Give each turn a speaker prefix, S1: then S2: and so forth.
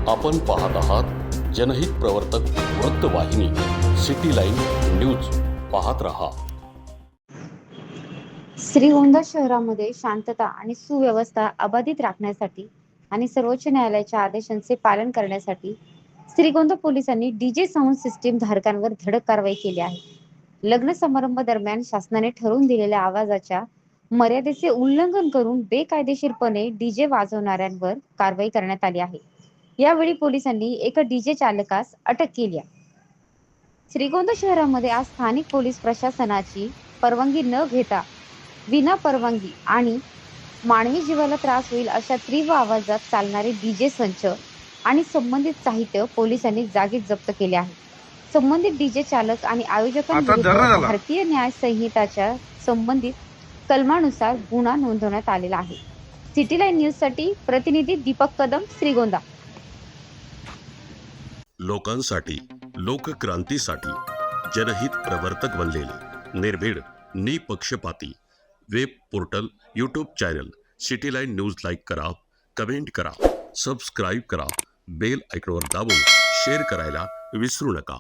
S1: आपण पाहत आहात जनहित प्रवर्तक वृत्तवाहिनी सिटी लाईन न्यूज. पाहत रहा.
S2: श्रीगोंदा शहरामध्ये शांतता आणि सुव्यवस्था अबाधित राखण्यासाठी आणि सर्वोच्च न्यायालयाच्या आदेशांचे पालन करण्यासाठी श्रीगोंदा पोलिसांनी डीजे साऊंड सिस्टीम धारकांवर धडक कारवाई केली आहे. लग्न समारंभ दरम्यान शासनाने ठरवून दिलेल्या आवाजाच्या मर्यादेचे उल्लंघन करून बेकायदेशीरपणे डीजे वाजवणाऱ्यांवर कारवाई करण्यात आली आहे. यावेळी पोलिसांनी एका डीजे चालकास अटक केली आहे. श्रीगोंदा शहरामध्ये आज स्थानिक पोलीस प्रशासनाची परवानगी न घेता विना परवानगी आणि मानवी जीवाला त्रास होईल अशा तीव्र आवाजात चालणारे डीजे संच आणि संबंधित साहित्य पोलिसांनी जागीच जप्त केले आहे. संबंधित डीजे चालक आणि आयोजकांविरुद्ध भारतीय न्याय संहिताच्या संबंधित कलमानुसार गुन्हा नोंदवण्यात आलेला आहे. सिटी लाईन न्यूज साठी प्रतिनिधी दीपक कदम, श्रीगोंदा.
S1: लोकांसाठी, लोकक्रांतीसाठी जनहित प्रवर्तक बनलेले निर्भीड, निपक्षपाती web portal, YouTube channel city line news like करा, कमेंट करा, सबस्क्राईब करा, बेल आयकॉनवर दाबून शेअर करायला विसरू नका.